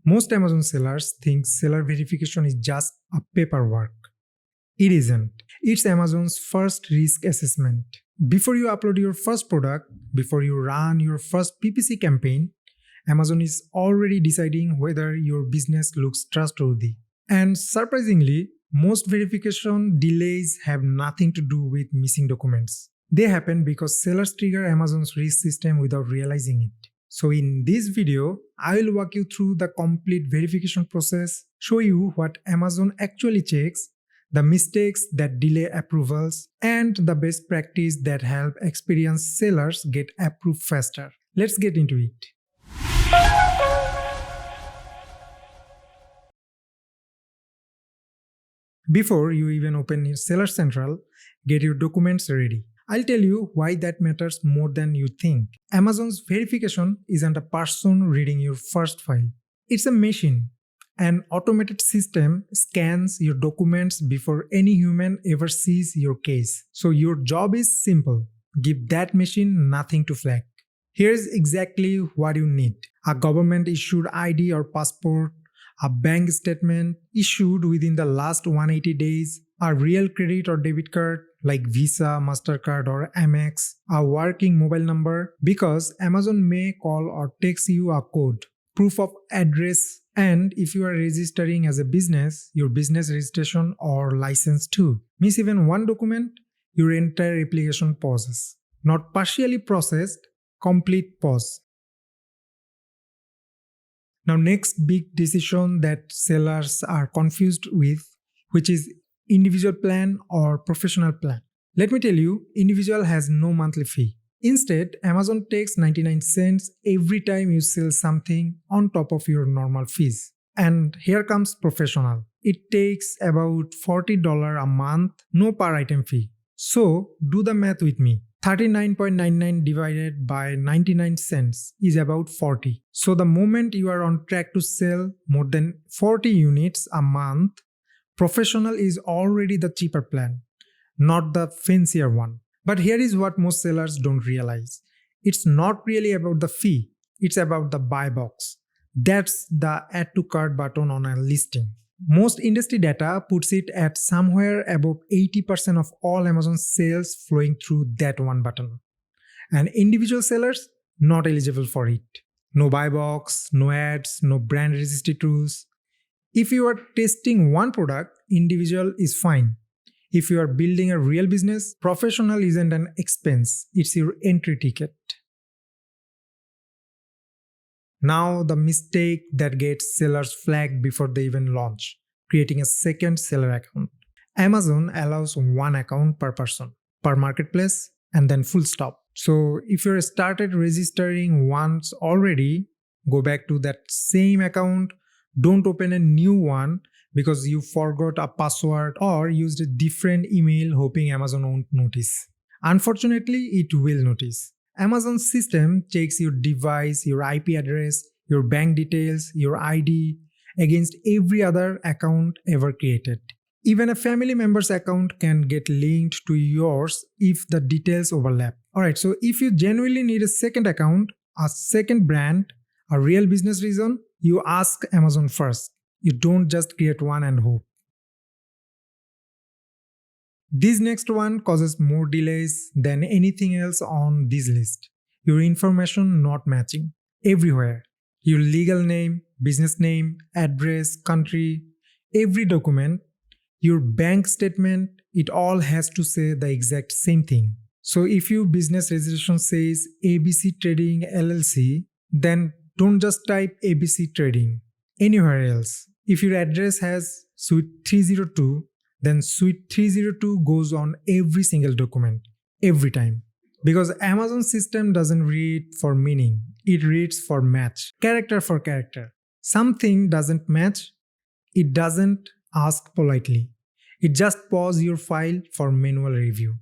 Most Amazon sellers think seller verification is just a paperwork. It isn't. It's Amazon's first risk assessment. Before you upload your first product, before you run your first PPC campaign, Amazon is already deciding whether your business looks trustworthy. And surprisingly, most verification delays have nothing to do with missing documents. They happen because sellers trigger Amazon's risk system without realizing it. So in this video, I will walk you through the complete verification process, show you what Amazon actually checks, the mistakes that delay approvals, and the best practice that help experienced sellers get approved faster. Let's get into it. Before you even open your Seller Central, get your documents ready. I'll tell you why that matters more than you think. Amazon's verification isn't a person reading your first file. It's a machine. An automated system scans your documents before any human ever sees your case. So your job is simple. Give that machine nothing to flag. Here's exactly what you need. A government-issued ID or passport, a bank statement issued within the last 180 days, a real credit or debit card like Visa, MasterCard or Amex, a working mobile number because Amazon may call or text you a code, proof of address, and if you are registering as a business, your business registration or license too. Miss even one document, your entire application pauses. Not partially processed, complete pause. Now next big decision that sellers are confused with, which is individual plan or professional plan. Let me tell you, individual has no monthly fee. Instead, Amazon takes 99 cents every time you sell something on top of your normal fees. And here comes professional. It takes about $40 a month, no per item fee. So do the math with me. 39.99 divided by 99 cents is about 40. So the moment you are on track to sell more than 40 units a month, professional is already the cheaper plan, not the fancier one. But here is what most sellers don't realize. It's not really about the fee, it's about the buy box. That's the add to cart button on a listing. Most industry data puts it at somewhere above 80% of all Amazon sales flowing through that one button. And individual sellers, not eligible for it. No buy box, no ads, no brand registry tools. If you are testing one product, individual is fine. If you are building a real business, professional isn't an expense, it's your entry ticket. Now the mistake that gets sellers flagged before they even launch, creating a second seller account. Amazon allows one account per person, per marketplace, and then full stop. So if you're started registering once already, go back to that same account. Don't open a new one because you forgot a password or used a different email hoping Amazon won't notice. Unfortunately, it will notice. Amazon's system checks your device, your IP address, your bank details, your ID against every other account ever created. Even a family member's account can get linked to yours if the details overlap. Alright, so if you genuinely need a second account, a second brand, a real business reason, you ask Amazon first. You don't just create one and hope. This next one causes more delays than anything else on this list. Your information not matching. Everywhere. Your legal name, business name, address, country, every document, your bank statement, it all has to say the exact same thing. So if your business registration says ABC Trading LLC, then don't just type ABC Trading anywhere else. If your address has Suite 302, then Suite 302 goes on every single document, every time. Because Amazon system doesn't read for meaning, it reads for match, character for character. Something doesn't match, it doesn't ask politely. It just pauses your file for manual review.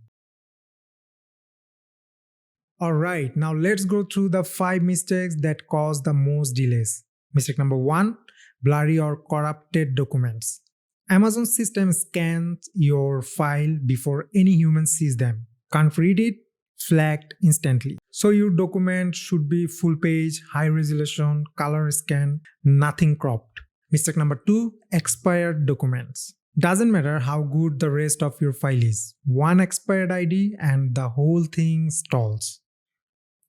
Alright, now let's go through the 5 mistakes that cause the most delays. Mistake number 1, blurry or corrupted documents. Amazon system scans your file before any human sees them. Can't read it, flagged instantly. So your document should be full page, high resolution, color scan, nothing cropped. Mistake number 2, expired documents. Doesn't matter how good the rest of your file is, one expired ID and the whole thing stalls.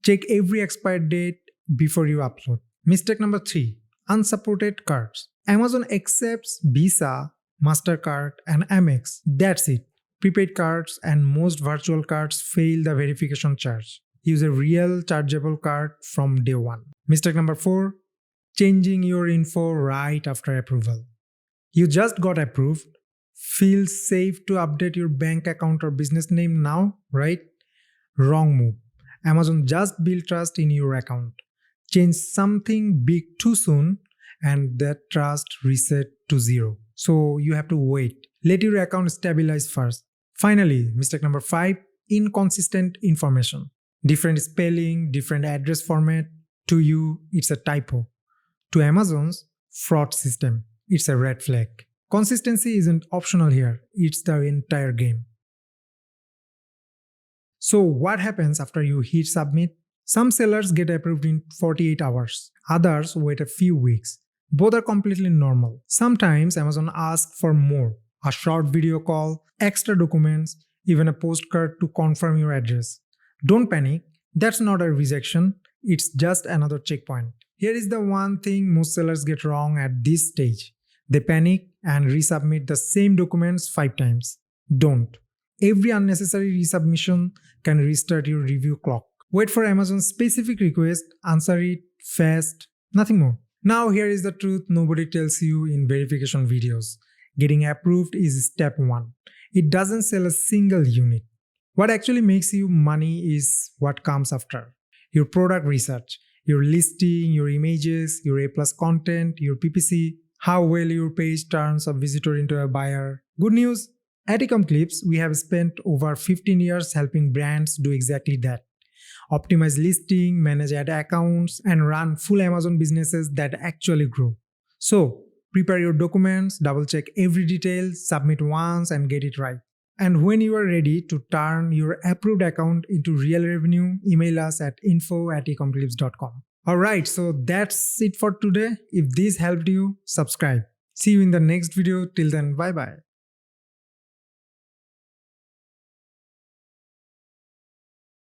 Check every expired date before you upload. Mistake number 3, unsupported cards. Amazon accepts Visa, MasterCard, and Amex. That's it. Prepaid cards and most virtual cards fail the verification charge. Use a real chargeable card from day one. Mistake number 4, changing your info right after approval. You just got approved. Feels safe to update your bank account or business name now, right? Wrong move. Amazon just built trust in your account. Change something big too soon and that trust reset to zero. So you have to wait. Let your account stabilize first. Finally, mistake number 5, inconsistent information. Different spelling, different address format. To you, it's a typo. To Amazon's fraud system, it's a red flag. Consistency isn't optional here, it's the entire game. So what happens after you hit submit? Some sellers get approved in 48 hours, others wait a few weeks. Both are completely normal. Sometimes Amazon asks for more, a short video call, extra documents, even a postcard to confirm your address. Don't panic, that's not a rejection, it's just another checkpoint. Here is the one thing most sellers get wrong at this stage. They panic and resubmit the same documents 5 times. Don't. Every unnecessary resubmission can restart your review clock. Wait for Amazon's specific request, answer it fast, nothing more. Now here is the truth nobody tells you in verification videos. Getting approved is step 1. It doesn't sell a single unit. What actually makes you money is what comes after. Your product research, your listing, your images, your A+ content, your PPC, how well your page turns a visitor into a buyer. Good news, at eComclips, we have spent over 15 years helping brands do exactly that. Optimize listing, manage ad accounts, and run full Amazon businesses that actually grow. So, prepare your documents, double check every detail, submit once and get it right. And when you are ready to turn your approved account into real revenue, email us at info@eComclips.com. Alright, so that's it for today. If this helped you, subscribe. See you in the next video. Till then, bye bye.